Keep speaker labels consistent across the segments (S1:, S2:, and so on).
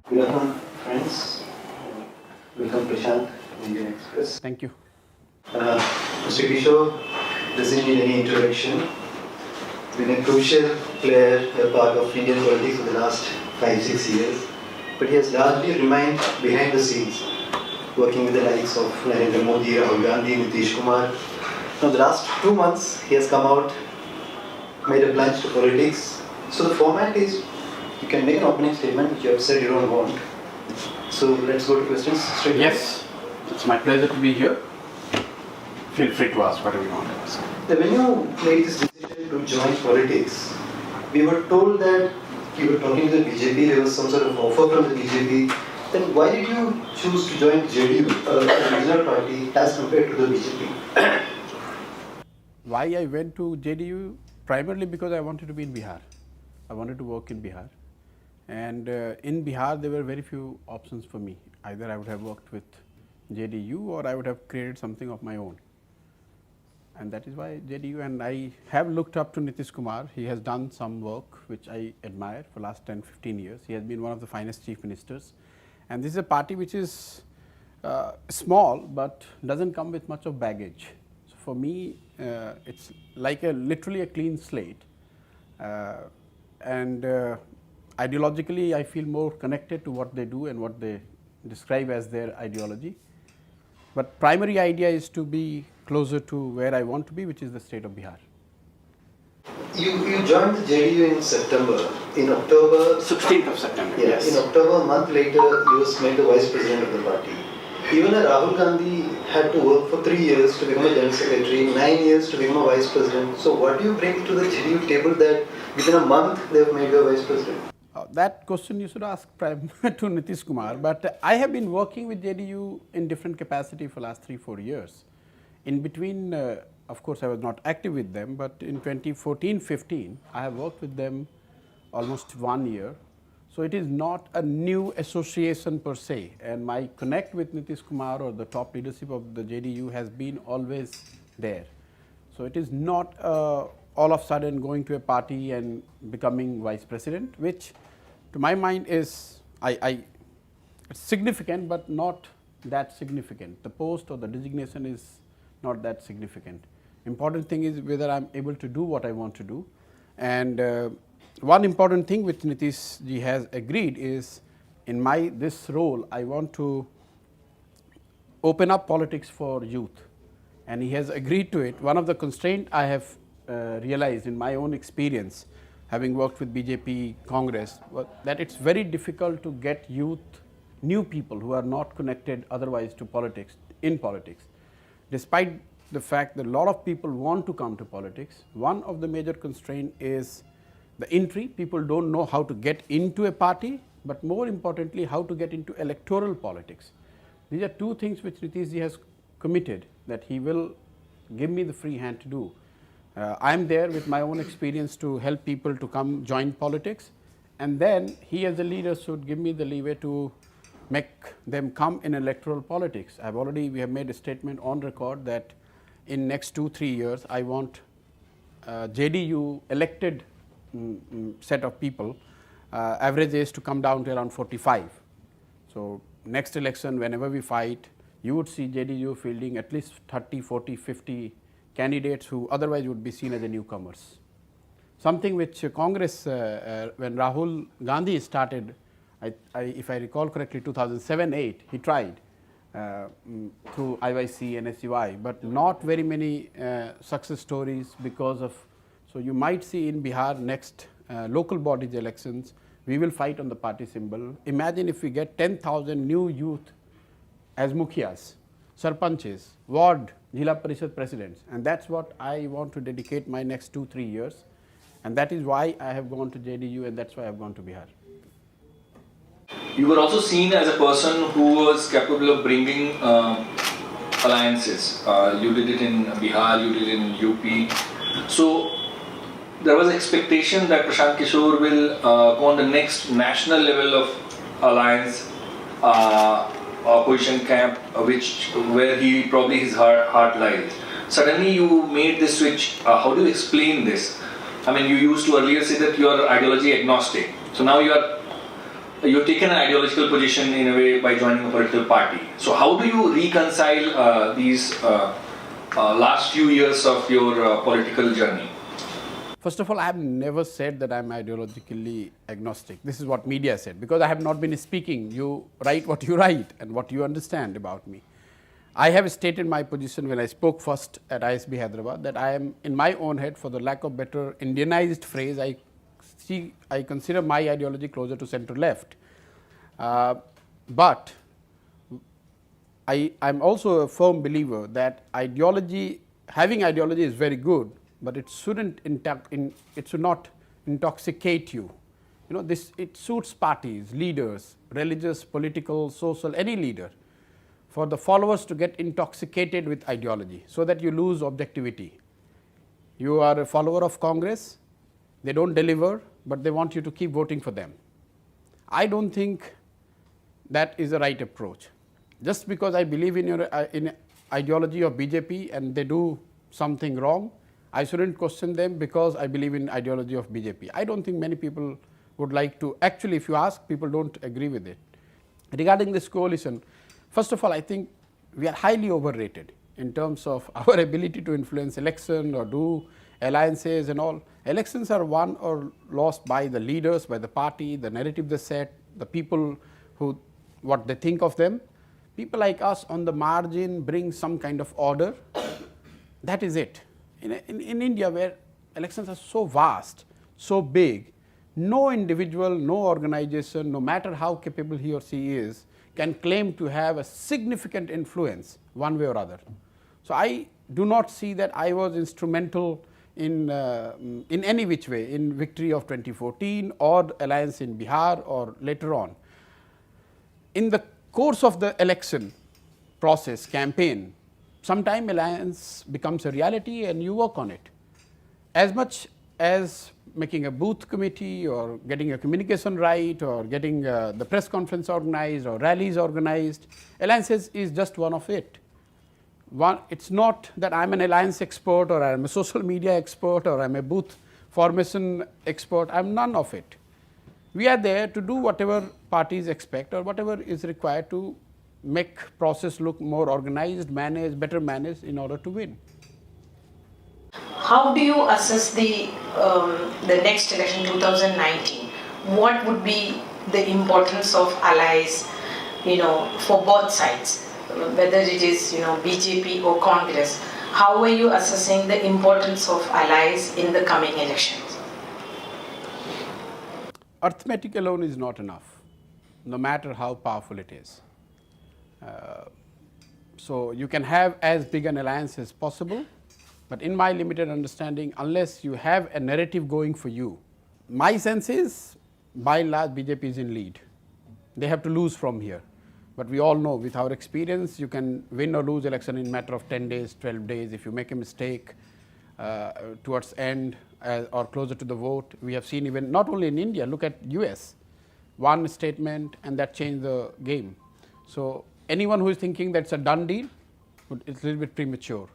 S1: Good afternoon, friends. Welcome, Prashant, Indian Express.
S2: Thank you.
S1: Mr. Kishor doesn't need any introduction. Been a crucial player, a part of Indian politics for the last 5-6 years. But he has largely remained behind the scenes, working with the likes of Narendra Modi, Rahul Gandhi, Nitish Kumar. Now, the last 2 months, he has come out, made a plunge to politics. So the format is, you can make an opening statement which you have said you don't want. So let's go to questions straight away.
S2: Yes, it's my pleasure to be here. Feel free to ask whatever you want to ask.
S1: When you made this decision to join politics, we were told that you were talking to the BJP, there was some sort of offer from the BJP. Then why did you choose to join JDU, a regional party, as compared to the BJP?
S2: Why I went to JDU? Primarily because I wanted to be in Bihar. I wanted to work in Bihar. And in Bihar, there were very few options for me. Either I would have worked with JDU or I would have created something of my own. And that is why JDU, and I have looked up to Nitish Kumar. He has done some work which I admire for the last 10-15 years. He has been one of the finest chief ministers. And this is a party which is small but doesn't come with much of baggage. So for me, it's like literally a clean slate. Ideologically, I feel more connected to what they do and what they describe as their ideology. But primary idea is to be closer to where I want to be, which is the state of Bihar.
S1: You joined the JDU in September. In October,
S2: 16th of September.
S1: Yeah,
S2: yes.
S1: In October, a month later, you was made the vice president of the party. Even Rahul Gandhi had to work for 3 years to become a general secretary, 9 years to become a vice president. So what do you bring to the JDU table that within a month they have made you a vice president?
S2: That question you should ask to Nitish Kumar, but I have been working with JDU in different capacity for the last 3-4 years. In between, of course, I was not active with them, but in 2014-15, I have worked with them almost 1 year. So it is not a new association per se, and my connect with Nitish Kumar or the top leadership of the JDU has been always there. So it is not all of a sudden going to a party and becoming vice president, which to my mind is it's significant but not that significant. The post or the designation is not that significant. Important thing is whether I'm able to do what I want to do. And one important thing which Nitish ji has agreed is in this role I want to open up politics for youth, and he has agreed to it. One of the constraints I have realized in my own experience, having worked with BJP, Congress, that it's very difficult to get youth, new people who are not connected otherwise to politics, in politics. Despite the fact that a lot of people want to come to politics, one of the major constraints is the entry. People don't know how to get into a party, but more importantly, how to get into electoral politics. These are two things which Nitish ji has committed that he will give me the free hand to do. I am there with my own experience to help people to come join politics, and then he as a leader should give me the leeway to make them come in electoral politics. We have made a statement on record that in next 2-3 years I want JDU elected set of people, average age to come down to around 45. So next election, whenever we fight, you would see JDU fielding at least 30, 40, 50 candidates who otherwise would be seen as the newcomers. Something which Congress, when Rahul Gandhi started, if I recall correctly, 2007-8, he tried through IYC and SUI, but not very many success stories because of. So you might see in Bihar next local bodies elections, we will fight on the party symbol. Imagine if we get 10,000 new youth as mukhias, sarpanches, ward, Jila Parishad presidents, and that's what I want to dedicate my next 2-3 years, and that is why I have gone to JDU, and that's why I have gone to Bihar.
S3: You were also seen as a person who was capable of bringing alliances. You did it in Bihar, you did it in UP. So there was expectation that Prashant Kishor will go on the next national level of alliance opposition camp, where his heart lies. Suddenly you made this switch. How do you explain this? I mean, you used to earlier say that you are ideology agnostic. So now you are you've taken an ideological position in a way by joining a political party. So how do you reconcile these last few years of your political journey?
S2: First of all, I have never said that I am ideologically agnostic. This is what media said, because I have not been speaking. You write what you write and what you understand about me. I have stated my position when I spoke first at ISB Hyderabad that I am, in my own head, for the lack of better Indianized phrase, I consider my ideology closer to centre left. But I am also a firm believer that having ideology is very good, but it should not intoxicate you. You know, it suits parties, leaders, religious, political, social, any leader, for the followers to get intoxicated with ideology so that you lose objectivity. You are a follower of Congress, they don't deliver, but they want you to keep voting for them. I don't think that is the right approach. Just because I believe in ideology of BJP and they do something wrong, I shouldn't question them because I believe in ideology of BJP. I don't think many people would like to. Actually, if you ask, people don't agree with it. Regarding this coalition, first of all, I think we are highly overrated in terms of our ability to influence election or do alliances and all. Elections are won or lost by the leaders, by the party, the narrative they set, the people what they think of them. People like us on the margin bring some kind of order. That is it. In India, where elections are so vast, so big, no individual, no organization, no matter how capable he or she is, can claim to have a significant influence one way or other. So I do not see that I was instrumental in any which way in victory of 2014 or the alliance in Bihar or later on. In the course of the election process, campaign, sometime alliance becomes a reality and you work on it. As much as making a booth committee or getting a communication right or getting the press conference organized or rallies organized, alliances is just one of it. It's not that I'm an alliance expert or I'm a social media expert or I'm a booth formation expert. I'm none of it. We are there to do whatever parties expect or whatever is required to make process look more organized, managed, better managed in order to win.
S4: How do you assess the next election, 2019? What would be the importance of allies, for both sides, whether it is, BJP or Congress? How are you assessing the importance of allies in the coming elections?
S2: Arithmetic alone is not enough, no matter how powerful it is. So you can have as big an alliance as possible, but in my limited understanding, unless you have a narrative going for you, my sense is by and large BJP is in lead. They have to lose from here. But we all know with our experience, you can win or lose election in a matter of 10 days, 12 days. If you make a mistake towards end or closer to the vote, we have seen even not only in India, look at US, one statement and that changed the game. So anyone who is thinking that's a done deal, it's a little bit premature.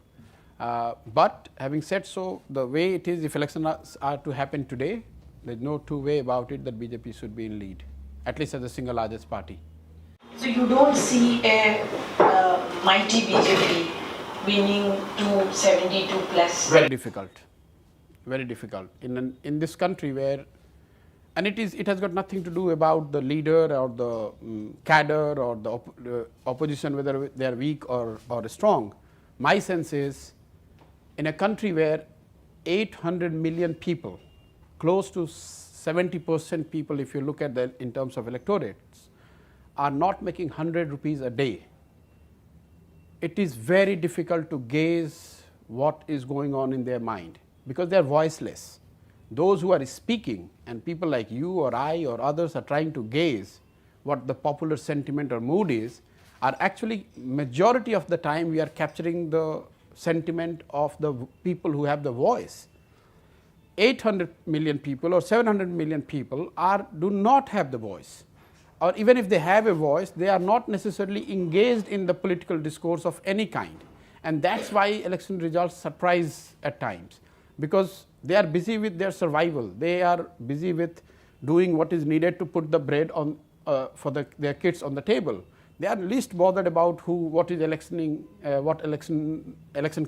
S2: But having said so, the way it is, if elections are to happen today, there's no two way about it that BJP should be in lead, at least as the single largest party.
S4: So you don't see a mighty BJP winning 272 plus?
S2: Very difficult, very difficult. In this country where, and it has got nothing to do about the leader or the cadre or the opposition, whether they are weak or strong. My sense is, in a country where 800 million people, close to 70% people if you look at that in terms of electorates, are not making 100 rupees a day, it is very difficult to gauge what is going on in their mind because they are voiceless. Those who are speaking and people like you or I or others are trying to gauge what the popular sentiment or mood is, are actually majority of the time we are capturing the sentiment of the people who have the voice. 800 million people or 700 million people do not have the voice, or even if they have a voice, they are not necessarily engaged in the political discourse of any kind, and that's why election results surprise at times, because they are busy with their survival. They are busy with doing what is needed to put the bread on their kids on the table. They are least bothered about what is election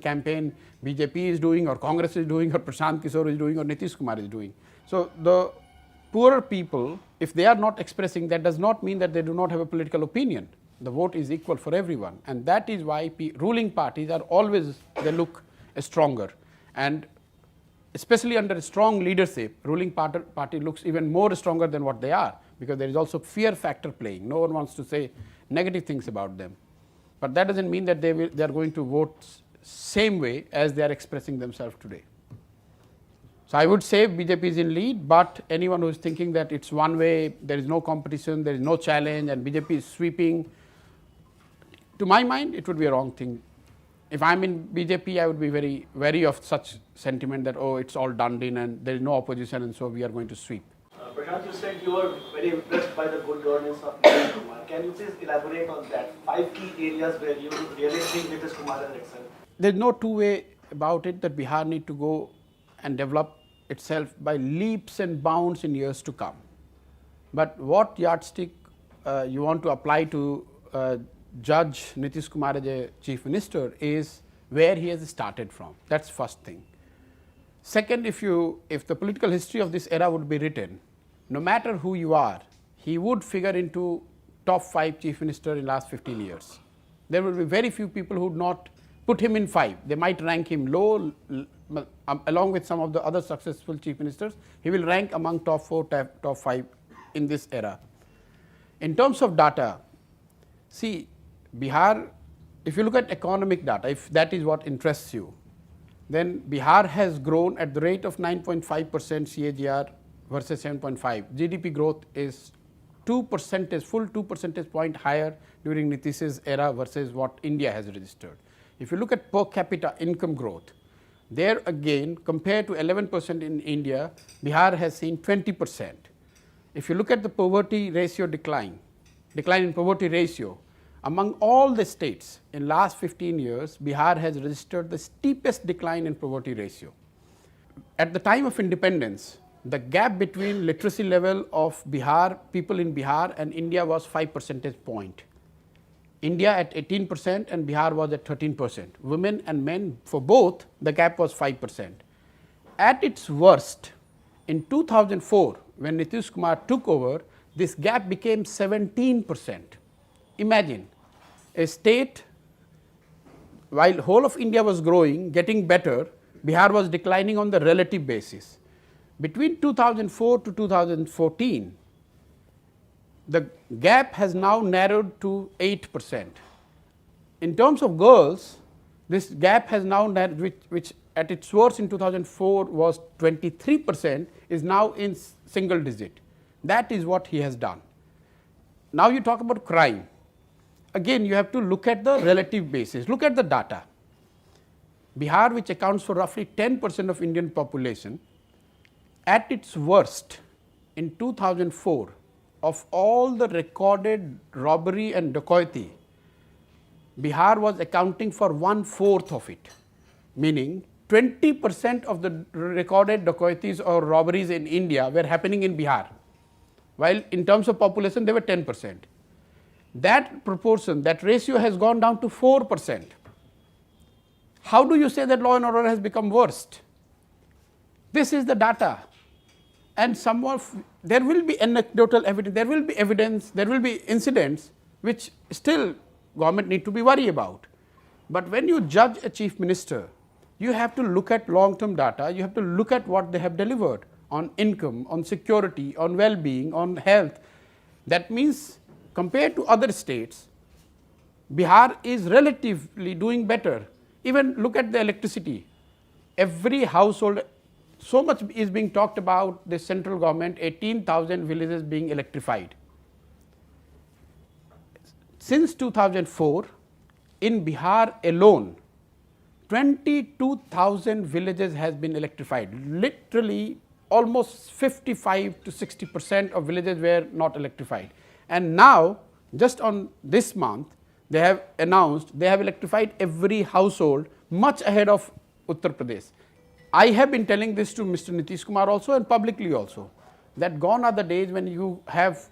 S2: campaign BJP is doing, or Congress is doing, or Prashant Kishor is doing, or Nitish Kumar is doing. So the poorer people, if they are not expressing, that does not mean that they do not have a political opinion. The vote is equal for everyone, and that is why ruling parties are always, they look stronger, and especially under a strong leadership, ruling party looks even more stronger than what they are, because there is also fear factor playing. No one wants to say negative things about them, but that doesn't mean that they are going to vote same way as they are expressing themselves today. So I would say BJP is in lead, but anyone who is thinking that it's one way, there is no competition, there is no challenge, and BJP is sweeping, to my mind, it would be a wrong thing. If I'm in BJP, I would be very wary of such sentiment that, oh, it's all done in and there is no opposition and so we are going to sweep.
S5: Prashant, you said you were very impressed by the good governance of Nitish Kumar. Can you please elaborate on that? 5 key areas where you really think Nitish Kumar has excelled.
S2: There's no two-way about it that Bihar need to go and develop itself by leaps and bounds in years to come. But what yardstick you want to apply to judge Nitish Kumar as a chief minister is where he has started from. That's first thing. Second, if the political history of this era would be written, no matter who you are, he would figure into top 5 chief minister in last 15 years. There will be very few people who would not put him in 5. They might rank him low, along with some of the other successful chief ministers. He will rank among top 4, top 5 in this era. In terms of data, see, Bihar, if you look at economic data, if that is what interests you, then Bihar has grown at the rate of 9.5% CAGR versus 7.5. GDP growth is 2 percentage point higher during Nitish's era versus what India has registered. If you look at per capita income growth, there again, compared to 11% in India, Bihar has seen 20%. If you look at the poverty ratio decline in poverty ratio, among all the states in last 15 years, Bihar has registered the steepest decline in poverty ratio. At the time of independence, the gap between literacy level of people in Bihar and India was 5 percentage point. India at 18% and Bihar was at 13%. Women and men, for both, the gap was 5%. At its worst, in 2004, when Nitish Kumar took over, this gap became 17%. Imagine a state, while whole of India was growing, getting better, Bihar was declining on the relative basis. Between 2004 to 2014, the gap has now narrowed to 8%. In terms of girls, this gap has now narrowed, which at its worst in 2004 was 23%, is now in single digit. That is what he has done. Now you talk about crime. Again, you have to look at the relative basis. Look at the data. Bihar, which accounts for roughly 10% of Indian population, at its worst in 2004, of all the recorded robbery and dacoity, Bihar was accounting for 1/4 of it, meaning 20% of the recorded dacoities or robberies in India were happening in Bihar, while in terms of population they were 10%. That proportion, that ratio has gone down to 4%. How do you say that law and order has become worst? This is the data. And there will be anecdotal evidence, there will be evidence, there will be incidents which still government need to be worried about. But when you judge a chief minister, you have to look at long-term data, you have to look at what they have delivered on income, on security, on well-being, on health. That means compared to other states, Bihar is relatively doing better. Even look at the electricity. Every household, so much is being talked about the central government, 18,000 villages being electrified. Since 2004, in Bihar alone, 22,000 villages has been electrified. Literally almost 55 to 60% of villages were not electrified. And now, just on this month, they have announced they have electrified every household much ahead of Uttar Pradesh. I have been telling this to Mr. Nitish Kumar also and publicly also, that gone are the days when you have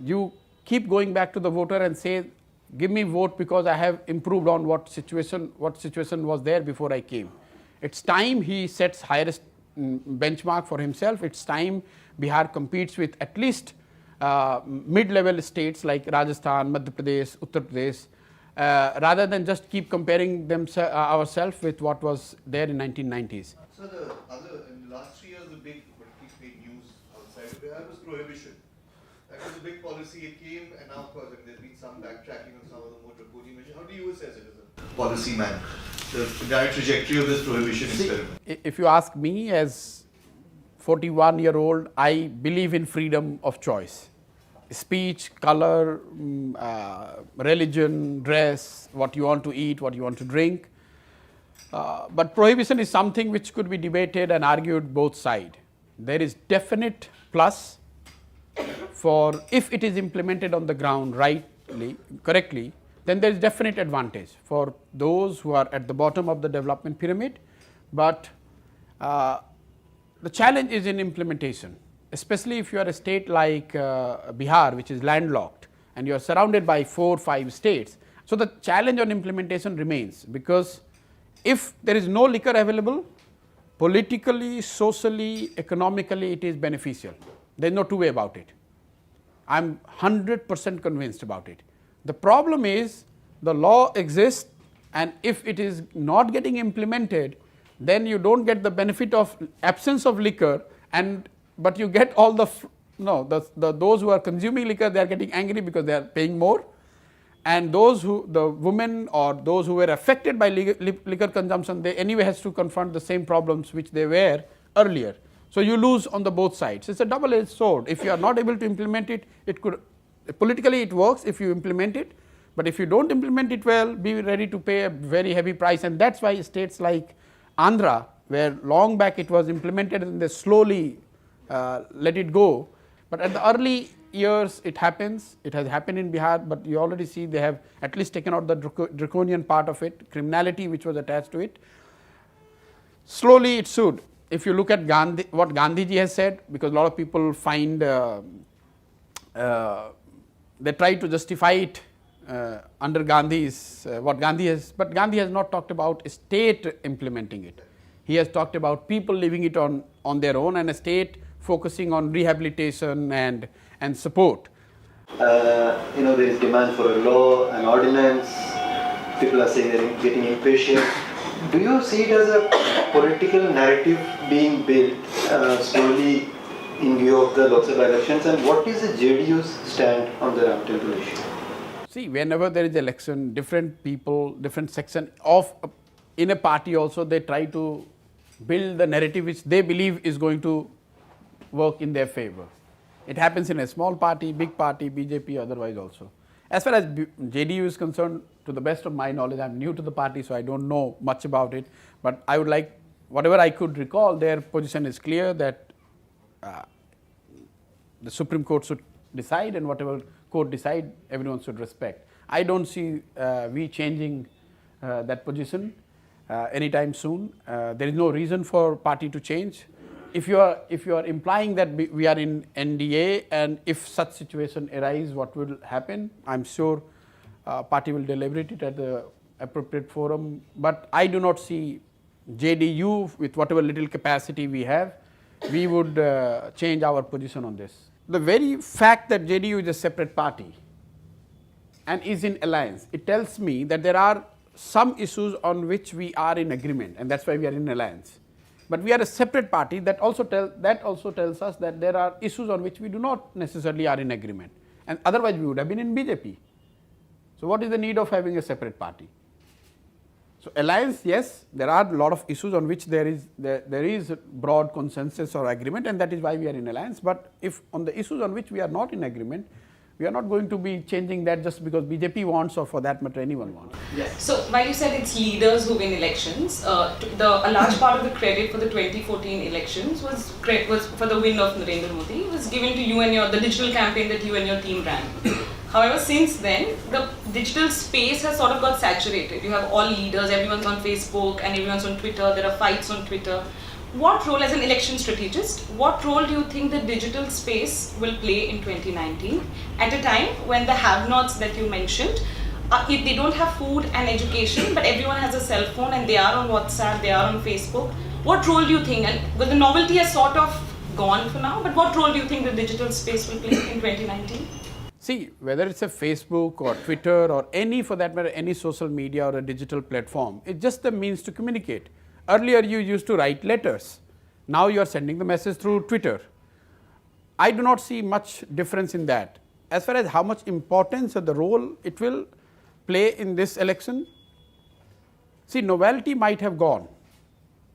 S2: you keep going back to the voter and say, give me vote because I have improved on what situation was there before I came. It's time he sets highest benchmark for himself. It's time Bihar competes with at least mid-level states like Rajasthan, Madhya Pradesh, Uttar Pradesh, rather than just keep comparing ourselves with what was there in 1990s.
S6: So in the last 3 years, the big what keeps made news outside of Bihar was prohibition. That was a big policy. It came, and now of course there's been some backtracking on some of the more draconian measures. How do you assess it as a policy man, the entire trajectory of this prohibition experiment?
S2: If you ask me, as 41-year-old, I believe in freedom of choice. Speech, color, religion, dress, what you want to eat, what you want to drink. But prohibition is something which could be debated and argued both sides. There is definite plus for if it is implemented on the ground correctly, then there is definite advantage for those who are at the bottom of the development pyramid. But the challenge is in implementation, especially if you are a state like Bihar, which is landlocked, and you are surrounded by 4 or 5 states. So the challenge on implementation remains, because if there is no liquor available, politically, socially, economically, it is beneficial. There is no two way about it. I am 100% convinced about it. The problem is the law exists, and if it is not getting implemented, then you don't get the benefit of absence of liquor, but you get all those who are consuming liquor, they are getting angry because they are paying more, and the women or those who were affected by liquor consumption, they anyway has to confront the same problems which they were earlier. So you lose on the both sides. It's a double-edged sword. If you are not able to implement it, politically it works if you implement it, but if you don't implement it well, be ready to pay a very heavy price. And that's why states like Andhra, where long back it was implemented and they slowly let it go, but at the early years it happens. It has happened in Bihar, but you already see they have at least taken out the draconian part of it, criminality which was attached to it. Slowly it should. If you look at what Gandhiji has said, because a lot of people find they try to justify it under Gandhi's what Gandhi has, but Gandhi has not talked about a state implementing it. He has talked about people living it on their own, and a state focusing on rehabilitation and support.
S1: There is demand for a law, an ordinance. People are saying they're getting impatient. Do you see it as a political narrative being built slowly in view of the Lok Sabha elections, and what is the JDU's stand on the Ram Temple issue?
S2: See, whenever there is election, different people, different section in a party also, they try to build the narrative which they believe is going to work in their favor. It happens in a small party, big party, BJP, otherwise also. As far as JDU is concerned, to the best of my knowledge, I am new to the party, so I don't know much about it, but I would like, whatever I could recall, their position is clear that the Supreme Court should decide, and whatever court decide, everyone should respect. I don't see we changing that position anytime soon. There is no reason for party to change. If you are implying that we are in NDA, and if such situation arise, what will happen? I'm sure party will deliberate it at the appropriate forum. But I do not see JDU, with whatever little capacity we have, we would change our position on this. The very fact that JDU is a separate party and is in alliance, it tells me that there are some issues on which we are in agreement, and that's why we are in alliance. But we are a separate party. That also tells us that there are issues on which we do not necessarily are in agreement, and otherwise we would have been in BJP. So what is the need of having a separate party? So alliance, yes, there are a lot of issues on which there is broad consensus or agreement, and that is why we are in alliance. But if on the issues on which we are not in agreement, we are not going to be changing that just because BJP wants, or for that matter anyone wants.
S4: Yes. So while you said it's leaders who win elections, a large part of the credit for the 2014 elections was for the win of Narendra Modi. It was given to you and the digital campaign that you and your team ran. However, since then, the digital space has sort of got saturated. You have all leaders, everyone's on Facebook and everyone's on Twitter, there are fights on Twitter.
S7: what role, as an election strategist, what role do you think the digital space will play in 2019 at a time when the have-nots that you mentioned, if they don't have food and education, but everyone has a cell phone and they are on WhatsApp, they are on Facebook, what role do you think, and well, the novelty has sort of gone for now, but what role do you think the digital space will play in 2019?
S2: See, whether it's a Facebook or Twitter or any, for that matter, any social media or a digital platform, it's just the means to communicate. Earlier you used to write letters, now you are sending the message through Twitter. I do not see much difference in that. As far as how much importance or the role it will play in this election, see, novelty might have gone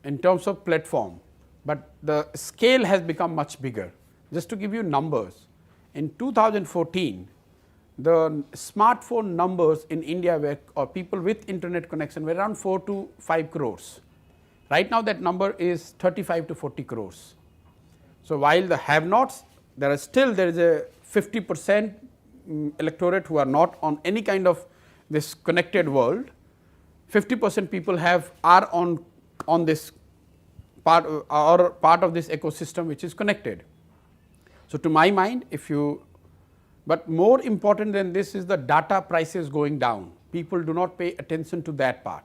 S2: in terms of platform, but the scale has become much bigger. Just to give you numbers, in 2014, the smartphone numbers in India were, or people with internet connection, were around 4 to 5 crores. Right now that number is 35 to 40 crores. So while the have-nots, there is a 50% electorate who are not on any kind of this connected world. 50% people are on this part of this ecosystem which is connected. So to my mind, but more important than this is the data prices going down. People do not pay attention to that part.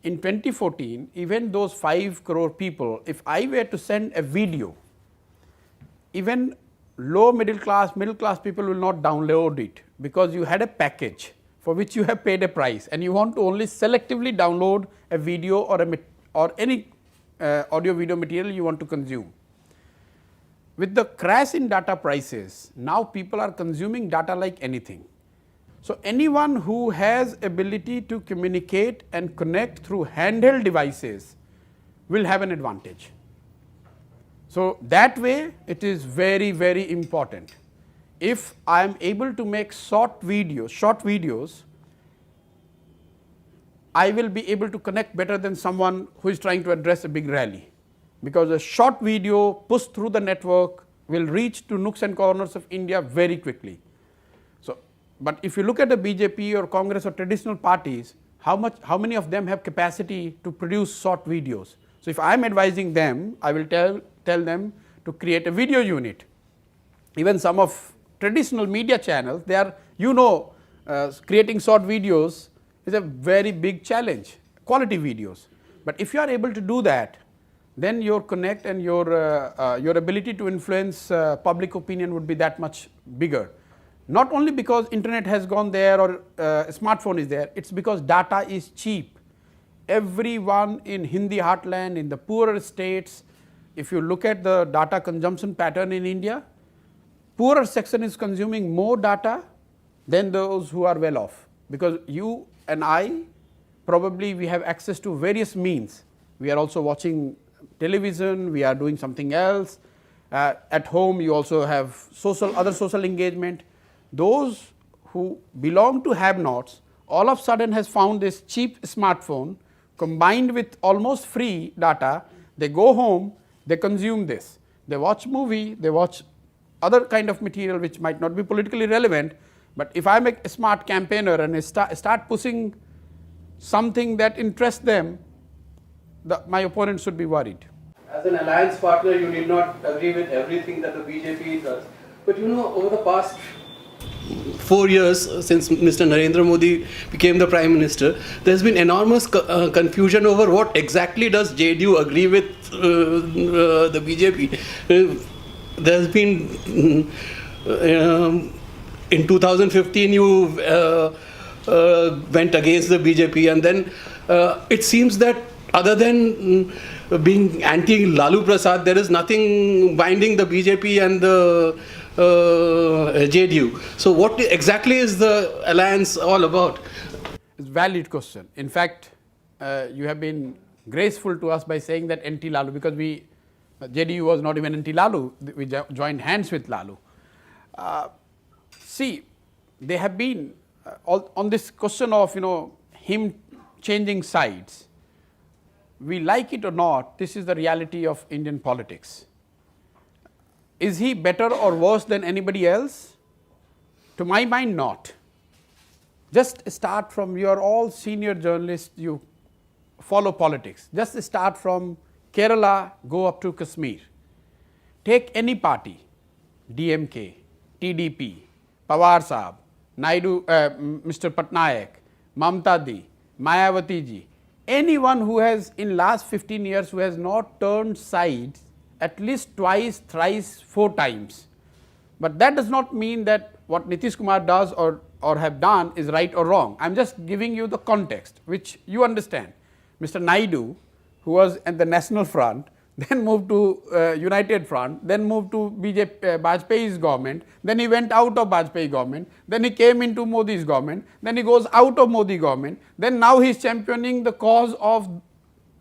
S2: In 2014, even those 5 crore people, if I were to send a video, even low middle class people will not download it, because you had a package for which you have paid a price and you want to only selectively download a video or any audio video material you want to consume. With the crash in data prices, now people are consuming data like anything. So anyone who has ability to communicate and connect through handheld devices will have an advantage. So that way it is very, very important. If I am able to make short videos, I will be able to connect better than someone who is trying to address a big rally, because a short video pushed through the network will reach to nooks and corners of India very quickly. So, but if you look at the BJP or Congress or traditional parties, how many of them have capacity to produce short videos? So if I am advising them, I will tell them to create a video unit. Even some of traditional media channels, they are, creating short videos is a very big challenge, quality videos. But if you are able to do that, then your connect and your ability to influence public opinion would be that much bigger. Not only because internet has gone there or smartphone is there, it's because data is cheap. Everyone in Hindi heartland, in the poorer states, if you look at the data consumption pattern in India, poorer section is consuming more data than those who are well off, because you and I, probably we have access to various means. We are also watching television, we are doing something else. At home you also have other social engagement. Those who belong to have-nots all of a sudden has found this cheap smartphone combined with almost free data. They go home, they consume this. They watch movie, they watch other kind of material which might not be politically relevant. But if I am a smart campaigner and I start pushing something that interests them, my opponent should be worried.
S8: As an alliance partner, you need not agree with everything that the BJP does. But over the past 4 years, since Mr. Narendra Modi became the Prime Minister, there has been enormous confusion over what exactly does JDU agree with the BJP. There has been, in 2015, you went against the BJP, and then it seems that other than being anti-Lalu Prasad, there is nothing binding the BJP and the JDU. So what exactly is the alliance all about?
S2: It's a valid question. In fact, you have been graceful to us by saying that anti-Lalu, because JDU was not even anti-Lalu, we joined hands with Lalu. See, they have been, on this question of him changing sides, we like it or not, this is the reality of Indian politics. Is he better or worse than anybody else? To my mind, not. Just start from, you are all senior journalists, you follow politics. Just start from Kerala, go up to Kashmir. Take any party, DMK, TDP, Pawar Saab, Naidu, Mr. Patnaik, Mamta Di, Mayawati ji, anyone who has in last 15 years who has not turned sides at least twice, thrice, 4 times. But that does not mean that what Nitish Kumar does or have done is right or wrong. I am just giving you the context which you understand. Mr. Naidu, who was at the National Front, then moved to United Front, then moved to BJP, Bajpayee's government, then he went out of Bajpayee government, then he came into Modi's government, then he goes out of Modi government, then now he is championing the cause of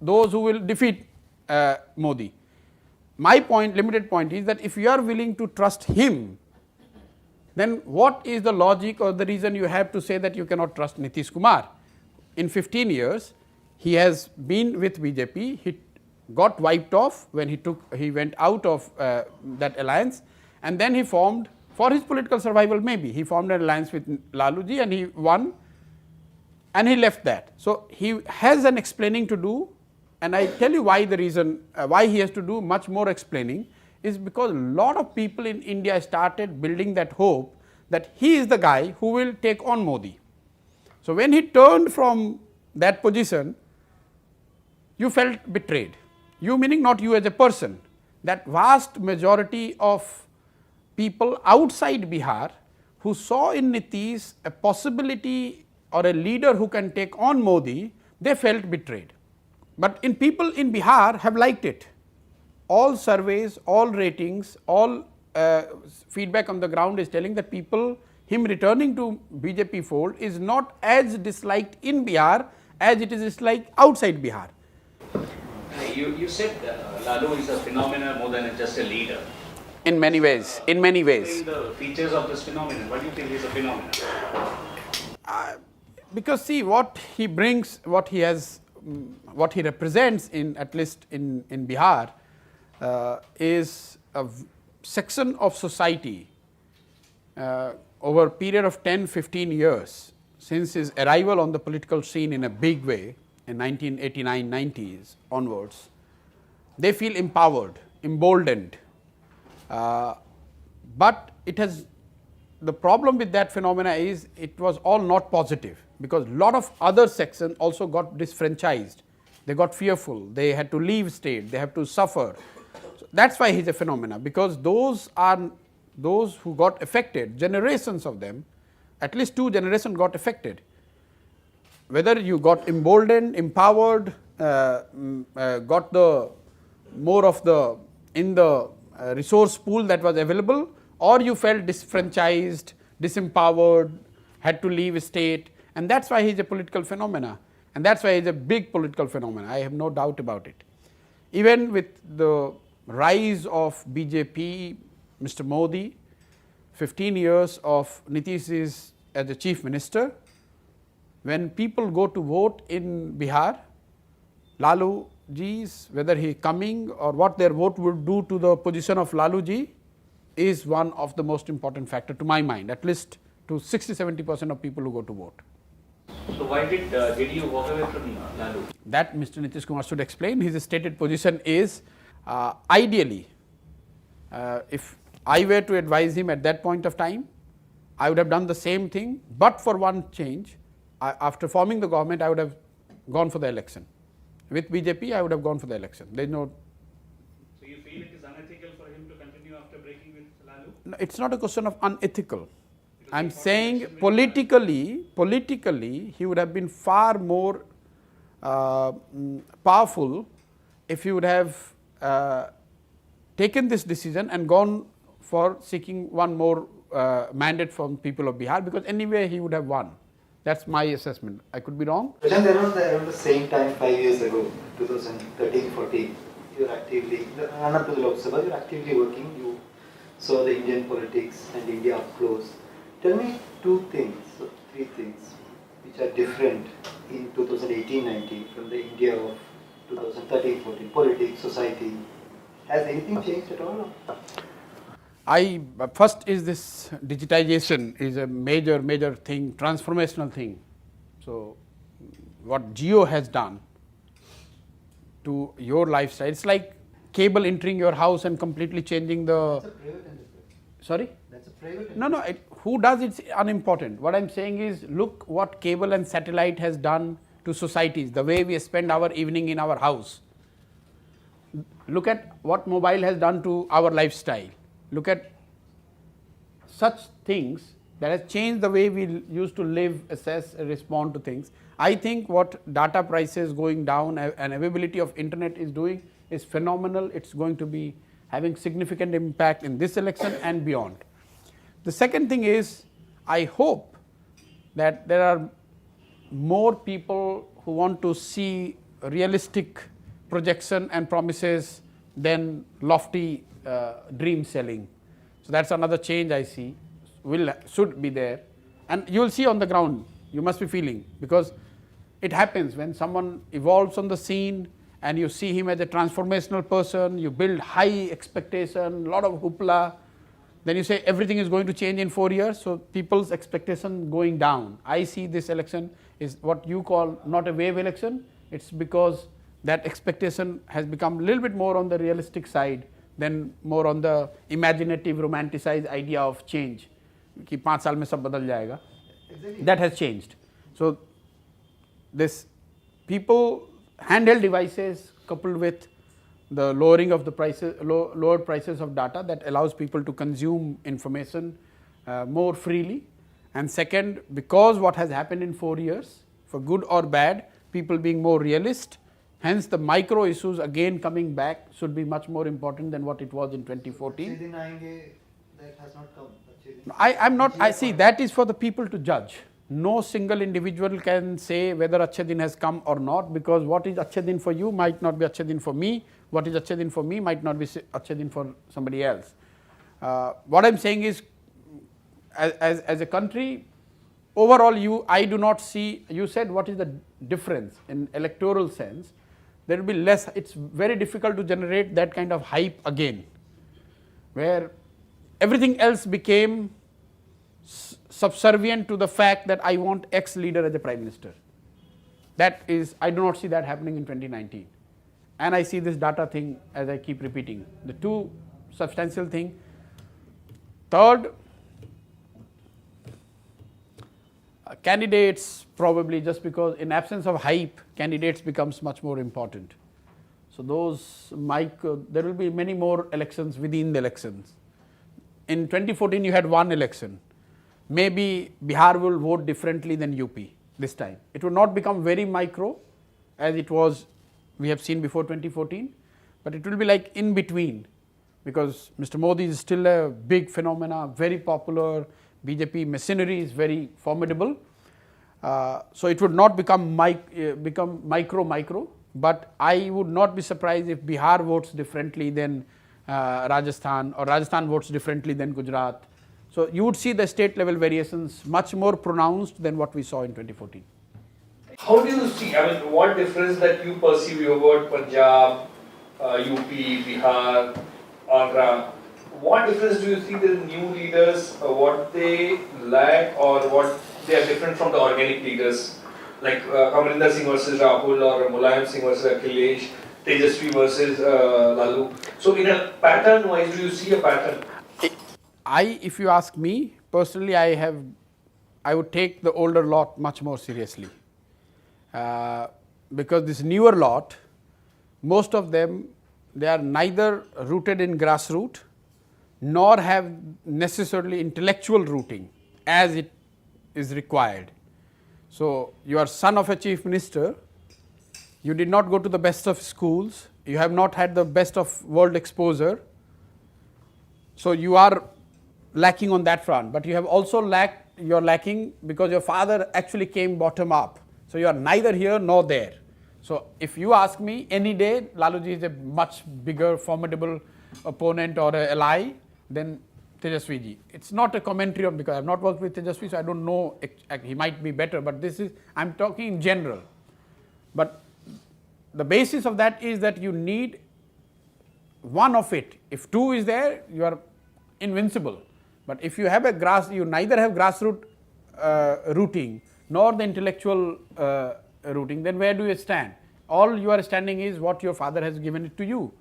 S2: those who will defeat Modi. My point, limited point is that if you are willing to trust him, then what is the logic or the reason you have to say that you cannot trust Nitish Kumar? In 15 years, he has been with BJP, he got wiped off when he went out of that alliance, and then he formed, for his political survival maybe, he formed an alliance with Laluji and he won and he left that. So he has an explaining to do, and I tell you why the reason, why he has to do much more explaining is because a lot of people in India started building that hope that he is the guy who will take on Modi. So when he turned from that position, you felt betrayed. You meaning not you as a person, that vast majority of people outside Bihar who saw in Nitish a possibility or a leader who can take on Modi, they felt betrayed. But in people in Bihar have liked it. All surveys, all ratings, all feedback on the ground is telling that people, him returning to BJP fold is not as disliked in Bihar as it is disliked outside Bihar.
S9: You said Lalu is a phenomenon more than just a leader.
S2: In many ways, in many ways.
S9: The features of this phenomenon, what do you think is a phenomenon?
S2: Because see what he brings, what he has, what he represents in at least in Bihar is a section of society over a period of 10-15 years since his arrival on the political scene in a big way in 1989-90s onwards, they feel empowered, emboldened, but it has, the problem with that phenomena is it was all not positive, because lot of other sections also got disfranchised, they got fearful, they had to leave state, they have to suffer. So that's why he's a phenomena, because those are those who got affected, generations of them, at least 2 generations got affected. Whether you got emboldened, empowered, got the more of the in the resource pool that was available, or you felt disfranchised, disempowered, had to leave state, and that's why he's a political phenomena, and that's why he's a big political phenomena. I have no doubt about it. Even with the rise of BJP, Mr. Modi, 15 years of Nitish as the chief minister, when people go to vote in Bihar, Lalu ji's, whether he coming or what their vote would do to the position of Lalu ji is one of the most important factor to my mind, at least to 60-70% of people who go to vote.
S9: So why did JDU walk away from Lalu?
S2: That Mr. Nitish Kumar should explain. His stated position is ideally, if I were to advise him at that point of time, I would have done the same thing, but for one change. After forming the government, I would have gone for the election. With BJP, I would have gone for the election. There is no.
S9: So you feel it is unethical for him to continue after breaking with Lalu?
S2: No, it's not a question of unethical. I am saying politically, he would have been far more powerful if he would have taken this decision and gone for seeking one more mandate from people of Bihar, because anyway he would have won. That's my assessment. I could be wrong.
S1: Prashant, around the same time, 5 years ago, 2013-14, you were actively, run up to the Lok Sabha, you were actively working, you saw the Indian politics and India up close. Tell me 2 things, or 3 things, which are different in 2018-19 from the India of 2013-14, politics, society. Has anything changed at all?
S2: First is this digitization is a major thing, transformational thing. So what Jio has done, to your lifestyle. It's like cable entering your house and completely changing the.
S1: That's a private enterprise.
S2: Sorry?
S1: That's a private
S2: No, who does it's unimportant. What I'm saying is, look what cable and satellite has done to societies, the way we spend our evening in our house. Look at what mobile has done to our lifestyle. Look at such things that has changed the way we used to live, assess, respond to things. I think what data prices going down and availability of internet is doing is phenomenal. It's going to be having significant impact in this election and beyond. The second thing is, I hope that there are more people who want to see realistic projection and promises than lofty dream selling. So that's another change I see should be there, and you will see on the ground. You must be feeling, because it happens when someone evolves on the scene and you see him as a transformational person. You build high expectation, lot of hoopla. Then you say everything is going to change in 4 years, so people's expectation going down. I see this election is what you call not a wave election. It's because that expectation has become a little bit more on the realistic side than more on the imaginative, romanticized idea of change. कि 5 साल में सब बदल जाएगा. That has changed. So this people handheld devices coupled with the lowering of the prices, lowered prices of data, that allows people to consume information more freely. And second, because what has happened in 4 years, for good or bad, people being more realist, hence the micro issues again coming back should be much more important than what it was in 2014.
S1: That has not come.
S2: I see that is for the people to judge. No single individual can say whether Achhe Din has come or not, because what is Achhe Din for you might not be Achhe Din for me. What is Achhe Din for me might not be Achhe Din for somebody else. What I'm saying is, as a country, overall I do not see, you said what is the difference in electoral sense, there will be less, it's very difficult to generate that kind of hype again, where everything else became subservient to the fact that I want X leader as a prime minister. That is, I do not see that happening in 2019. And I see this data thing, as I keep repeating, the two substantial thing. Third, candidates probably, just because in absence of hype, candidates becomes much more important. So those there will be many more elections within the elections. In 2014 you had one election. Maybe Bihar will vote differently than UP this time. It will not become very micro as it was, we have seen before 2014, but it will be like in between, because Mr. Modi is still a big phenomena, very popular, BJP machinery is very formidable. So it would not become micro, but I would not be surprised if Bihar votes differently than Rajasthan, or Rajasthan votes differently than Gujarat. So you would see the state level variations much more pronounced than what we saw in 2014.
S3: How do you see, I mean, what difference that you perceive about Punjab, UP, Bihar, Andhra? What difference do you see the new leaders, what they lack or what they are different from the organic leaders? Like Amrinder Singh versus Rahul, or Mulayam Singh versus Akhilesh, Tejasvi versus Lalu. So in a pattern wise, do you see a pattern?
S2: If you ask me, personally, I would take the older lot much more seriously. Because this newer lot, most of them, they are neither rooted in grassroots, nor have necessarily intellectual rooting as it is required. So you are son of a chief minister, you did not go to the best of schools, you have not had the best of world exposure, so you are lacking on that front, but you have also you are lacking because your father actually came bottom up. So you are neither here nor there. So if you ask me, any day Laluji is a much bigger, formidable opponent or an ally than Tejasvi ji. It's not a commentary on, because I have not worked with Tejasvi, so I don't know, he might be better, but this is, I'm talking in general. But the basis of that is that you need one of it. If two is there, you are invincible. But if you have you neither have grassroots rooting nor the intellectual rooting, then where do you stand? All you are standing is what your father has given it to you.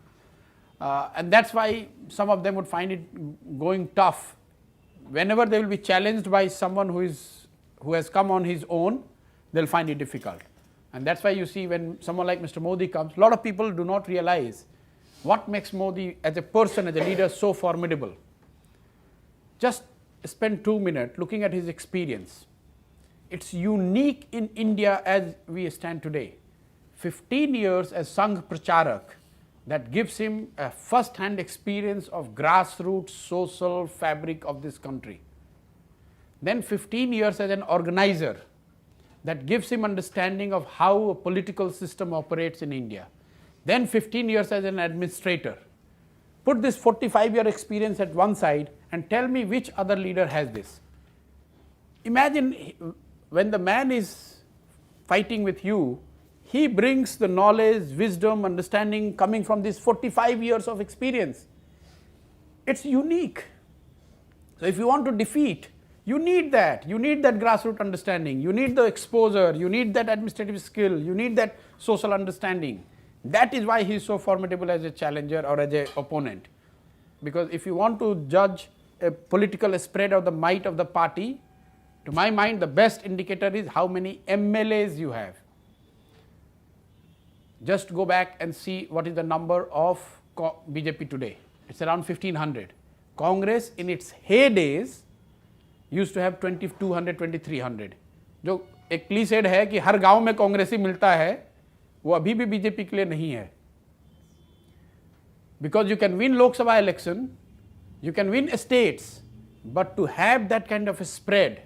S2: And that's why some of them would find it going tough. Whenever they will be challenged by someone who has come on his own, they'll find it difficult. And that's why you see when someone like Mr. Modi comes, a lot of people do not realize what makes Modi as a person, as a leader, so formidable. Just spend 2 minutes looking at his experience. It's unique in India as we stand today. 15 years as Sangh Pracharak, that gives him a first-hand experience of grassroots social fabric of this country. Then 15 years as an organizer, that gives him understanding of how a political system operates in India. Then 15 years as an administrator. Put this 45-year experience at one side and tell me which other leader has this. Imagine when the man is fighting with you, he brings the knowledge, wisdom, understanding coming from this 45 years of experience. It's unique. So if you want to defeat, you need that. You need that grassroots understanding. You need the exposure. You need that administrative skill. You need that social understanding. That is why he is so formidable as a challenger or as an opponent. Because if you want to judge a political spread of the might of the party, to my mind, the best indicator is how many MLAs you have. Just go back and see what is the number of BJP today. It's around 1500. Congress in its heydays used to have 2200, 2300. जो एक क्लीसेड है कि हर गांव में कांग्रेसी मिलता है, वो अभी भी बीजेपी के लिए नहीं है. Because you can win Lok Sabha election, you can win states, but to have that kind of a spread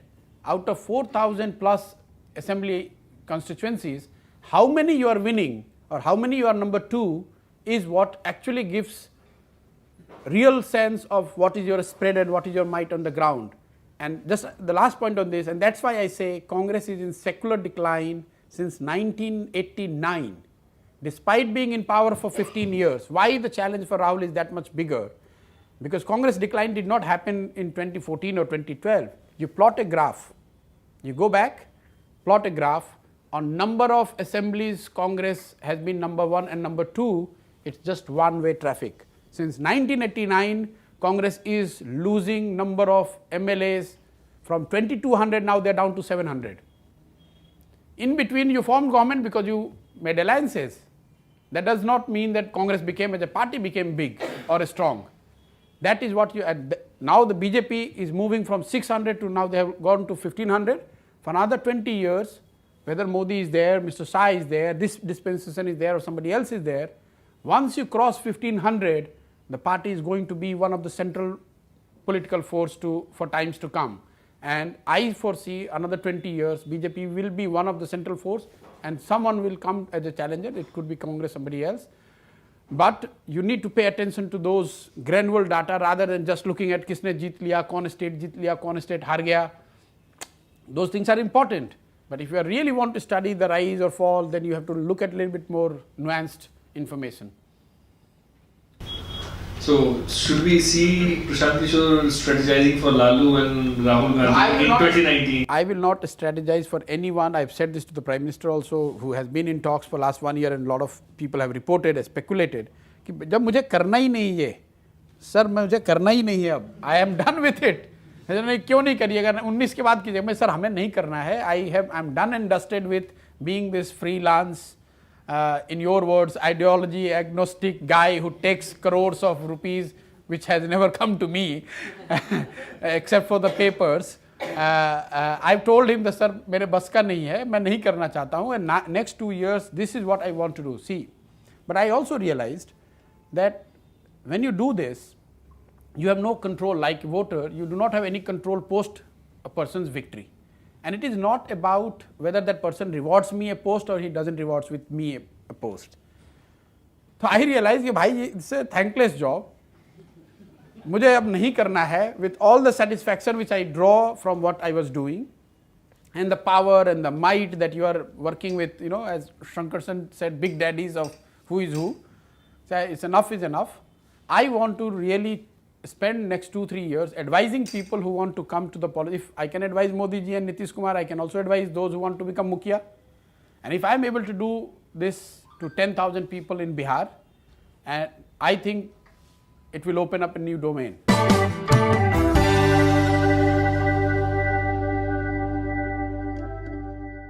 S2: out of 4,000 plus assembly constituencies, how many you are winning or how many you are number 2 is what actually gives real sense of what is your spread and what is your might on the ground. And just the last point on this, and that's why I say Congress is in secular decline since 1989, despite being in power for 15 years. Why the challenge for Rahul is that much bigger? Because Congress decline did not happen in 2014 or 2012. You plot a graph, you go back, plot a graph on number of assemblies. Congress has been number 1 and number 2, it's just one-way traffic. Since 1989, Congress is losing number of MLAs from 2200, now they are down to 700. In between you formed government because you made alliances. That does not mean that Congress became, as a party, became big or strong. That is what you, now the BJP is moving from 600 to now they have gone to 1500. For another 20 years, whether Modi is there, Mr. Shah is there, this dispensation is there or somebody else is there, once you cross 1500, the party is going to be one of the central political force for times to come. And I foresee another 20 years, BJP will be one of the central force and someone will come as a challenger. It could be Congress, somebody else. But you need to pay attention to those granular data rather than just looking at किसने जीत लिया, कौन state जीत लिया, कौन state हार गया. Those things are important. But if you really want to study the rise or fall, then you have to look at a little bit more nuanced information.
S3: So, should we see Prashant Kishor strategizing for Lalu and Rahul Gandhi in 2019?
S2: I will not strategize for anyone. I have said this to the Prime Minister also, who has been in talks for last 1 year, and a lot of people have reported, speculated, कि जब मुझे करना ही नहीं है, sir मुझे करना ही नहीं है अब, I am done with it. नहीं क्यों नहीं करिएगा 19 के बाद कीजिए. मैं सर हमें नहीं करना है. I am done and dusted with being this freelance. In your words, ideology agnostic guy who takes crores of rupees, which has never come to me except for the papers. I've told him that sir मेरे बस का नहीं है, मैं नहीं करना चाहता हूँ, and next 2 years this is what I want to do. See, but I also realized that when you do this, you have no control. Like voter, you do not have any control post a person's victory. And it is not about whether that person rewards me a post or he doesn't rewards with me a post. So I realized कि भाई it's a thankless job. मुझे अब नहीं करना है with all the satisfaction which I draw from what I was doing and the power and the might that you are working with, you know, as Shankarsan said, big daddies of who is who. So it's enough is enough. I want to really spend next 2-3 years advising people who want to come to the politics. If I can advise Modi ji and Nitish Kumar, I can also advise those who want to become Mukhya. And if I am able to do this to 10,000 people in Bihar, and I think it will open up a new domain.